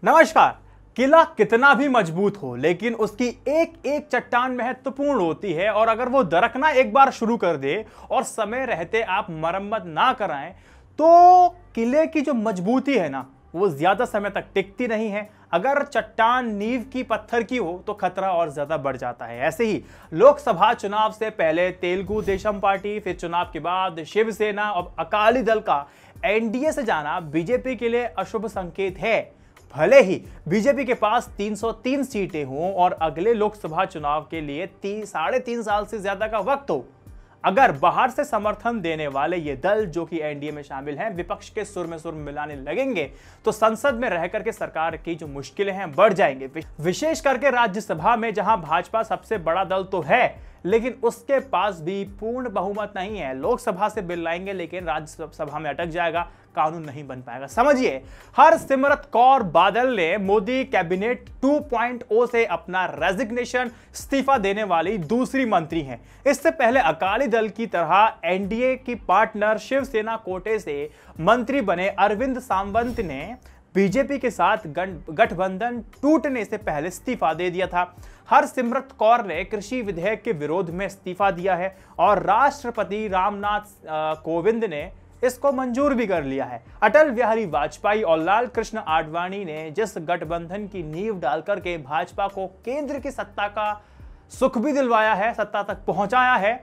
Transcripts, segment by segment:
नमस्कार। किला कितना भी मजबूत हो लेकिन उसकी एक एक चट्टान महत्वपूर्ण होती है और अगर वो दरकना एक बार शुरू कर दे और समय रहते आप मरम्मत ना कराएं तो किले की जो मजबूती है ना वो ज्यादा समय तक टिकती नहीं है। अगर चट्टान नींव की पत्थर की हो तो खतरा और ज्यादा बढ़ जाता है। ऐसे ही लोकसभा चुनाव से पहले तेलुगु देशम पार्टी, फिर चुनाव के बाद शिवसेना और अकाली दल का एनडीए से जाना बीजेपी के लिए अशुभ संकेत है। भले ही बीजेपी के पास 303 सीटें हों और अगले लोकसभा चुनाव के लिए 3.5 साल से ज्यादा का वक्त हो, अगर बाहर से समर्थन देने वाले ये दल जो कि एनडीए में शामिल हैं विपक्ष के सुर में सुर मिलाने लगेंगे तो संसद में रह करके सरकार की जो मुश्किलें हैं बढ़ जाएंगे। विशेष करके राज्यसभा में जहां भाजपा सबसे बड़ा दल तो है लेकिन उसके पास भी पूर्ण बहुमत नहीं है। लोकसभा से बिल लाएंगे लेकिन राज्यसभा में अटक जाएगा, कानून नहीं बन पाएगा। समझिए, हरसिमरत कौर बादल ने मोदी कैबिनेट 2.0 से अपना रेजिग्नेशन इस्तीफा देने वाली दूसरी मंत्री हैं। इससे पहले अकाली दल की तरह एनडीए की पार्टनर शिवसेना कोटे से मंत्री बने अरविंद सावंत ने बीजेपी के साथ गठबंधन टूटने से पहले इस्तीफा दे दिया था। हरसिमरत कौर ने कृषि विधेयक के विरोध में इस्तीफा दिया है और राष्ट्रपति रामनाथ कोविंद ने इसको मंजूर भी कर लिया है। अटल बिहारी वाजपेयी और लाल कृष्ण आडवाणी ने जिस गठबंधन की नींव डालकर के भाजपा को केंद्र की सत्ता का सुख भी दिलवाया है, सत्ता तक पहुंचाया है,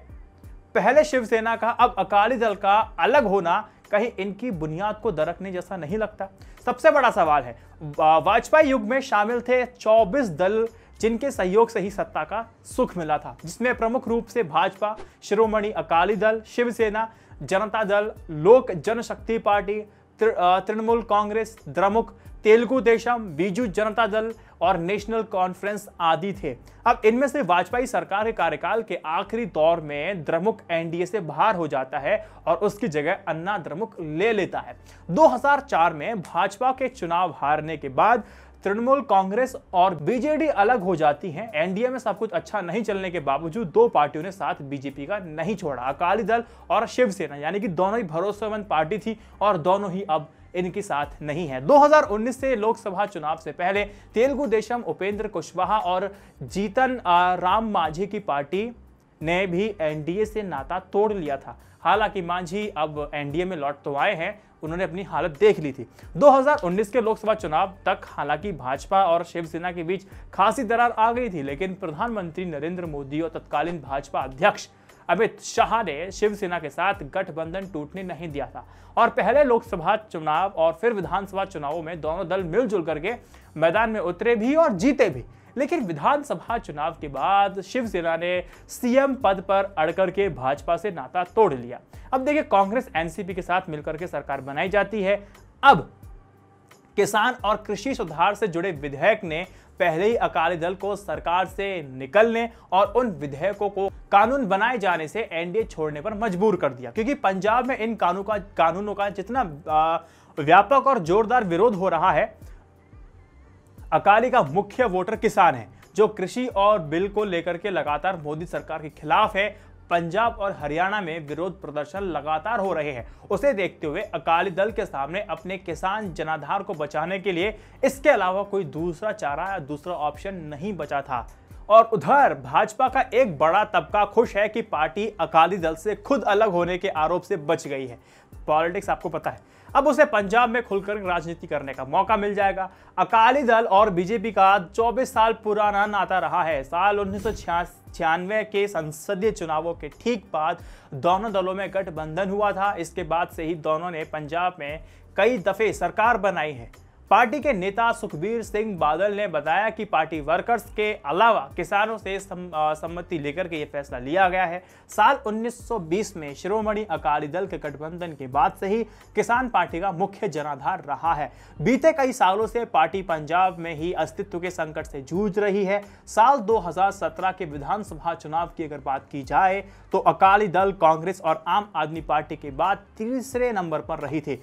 पहले शिवसेना का अब अकाली दल का अलग होना कहीं इनकी बुनियाद को दरकने जैसा नहीं लगता। सबसे बड़ा सवाल है, वाजपेयी युग में शामिल थे 24 दल जिनके सहयोग से ही सत्ता का सुख मिला था, जिसमें प्रमुख रूप से भाजपा, शिरोमणि अकाली दल, शिवसेना, जनता दल, लोक जनशक्ति पार्टी, तृणमूल कांग्रेस, द्रमुक, तेलुगु देशम, बीजू जनता दल और नेशनल कॉन्फ्रेंस आदि थे। अब इनमें से वाजपेयी सरकार के कार्यकाल के आखिरी दौर में द्रमुक एनडीए से बाहर हो जाता है और उसकी जगह अन्ना द्रमुक ले लेता है। 2004 में भाजपा के चुनाव हारने के बाद तृणमूल कांग्रेस और बीजेडी अलग हो जाती हैं। एनडीए में सब कुछ अच्छा नहीं चलने के बावजूद दो पार्टियों ने साथ बीजेपी का नहीं छोड़ा, अकाली दल और शिवसेना, यानी कि दोनों ही भरोसेमंद पार्टी थी और दोनों ही अब इनके साथ नहीं है। 2019 से लोकसभा चुनाव से पहले तेलुगु देशम उपेंद्र कुशवाहा और जीतन राम मांझी की पार्टी ने भी एनडीए से नाता तोड़ लिया था। हालांकि मांझी अब एनडीए में लौट तो आए हैं, उन्होंने अपनी हालत देख ली थी। 2019 के लोकसभा चुनाव तक हालांकि भाजपा और शिवसेना के बीच खासी दरार आ गई थी, लेकिन प्रधानमंत्री नरेंद्र मोदी और तत्कालीन भाजपा अध्यक्ष अमित शाह ने शिवसेना के साथ गठबंधन टूटने नहीं दिया था और पहले लोकसभा चुनाव और फिर विधानसभा चुनावों में दोनों दल मिलजुल करके मैदान में उतरे भी और जीते भी। लेकिन विधानसभा चुनाव के बाद शिवसेना ने सीएम पद पर अड़कर के भाजपा से नाता तोड़ लिया। अब देखिए, कांग्रेस एनसीपी के साथ मिलकर के सरकार बनाई जाती है। अब किसान और कृषि सुधार से जुड़े विधेयक ने पहले ही अकाली दल को सरकार से निकलने और उन विधेयकों को कानून बनाए जाने से एनडीए छोड़ने पर मजबूर कर दिया, क्योंकि पंजाब में इन कानूनों का जितना व्यापक और जोरदार विरोध हो रहा है, अकाली का मुख्य वोटर किसान है जो कृषि और बिल को लेकर के लगातार मोदी सरकार के खिलाफ है। पंजाब और हरियाणा में विरोध प्रदर्शन लगातार हो रहे हैं। उसे देखते हुए अकाली दल के सामने अपने किसान जनाधार को बचाने के लिए इसके अलावा कोई दूसरा चारा या दूसरा ऑप्शन नहीं बचा था। और उधर भाजपा का एक बड़ा तबका खुश है कि पार्टी अकाली दल से खुद अलग होने के आरोप से बच गई है। पॉलिटिक्स आपको पता है, अब उसे पंजाब में खुलकर राजनीति करने का मौका मिल जाएगा। अकाली दल और बीजेपी का 24 साल पुराना नाता रहा है। साल 1996 के संसदीय चुनावों के ठीक बाद दोनों दलों में गठबंधन हुआ था। इसके बाद से ही दोनों ने पंजाब में कई दफे सरकार बनाई है। पार्टी के नेता सुखबीर सिंह बादल ने बताया कि पार्टी वर्कर्स के अलावा किसानों से सम्मति लेकर के यह फैसला लिया गया है। साल 1920 में शिरोमणि अकाली दल के गठबंधन के बाद से ही किसान पार्टी का मुख्य जनाधार रहा है। बीते कई सालों से पार्टी पंजाब में ही अस्तित्व के संकट से जूझ रही है। साल 2017 के विधानसभा चुनाव की अगर बात की जाए तो अकाली दल कांग्रेस और आम आदमी पार्टी के बाद तीसरे नंबर पर रही थी।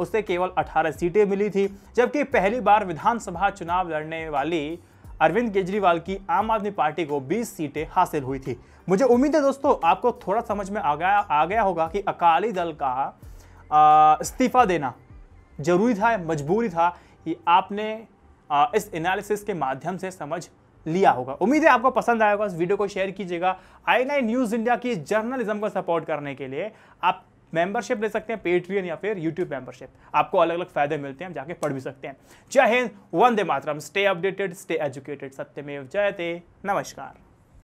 उसे केवल 18 सीटें मिली थी, जबकि पहली बार विधानसभा चुनाव लड़ने वाली अरविंद केजरीवाल की आम आदमी पार्टी को 20 सीटें हासिल हुई थी। मुझे उम्मीद है दोस्तों आपको थोड़ा समझ में आ गया होगा कि अकाली दल का इस्तीफा देना जरूरी था, मजबूरी था कि आपने इस एनालिसिस के माध्यम से समझ लिया होगा। उम्मीद है आपको पसंद आया होगा। इस वीडियो को शेयर कीजिएगा। i9 न्यूज़ इंडिया की जर्नलिज्म को सपोर्ट करने के लिए आप मेंबरशिप ले सकते हैं, पेट्रियन या फिर यूट्यूब मेंबरशिप। आपको अलग अलग फायदे मिलते हैं, आप जाके पढ़ भी सकते हैं। जय Hind, Vande Mataram, stay updated, stay educated, सत्यमेव जयते, नमस्कार।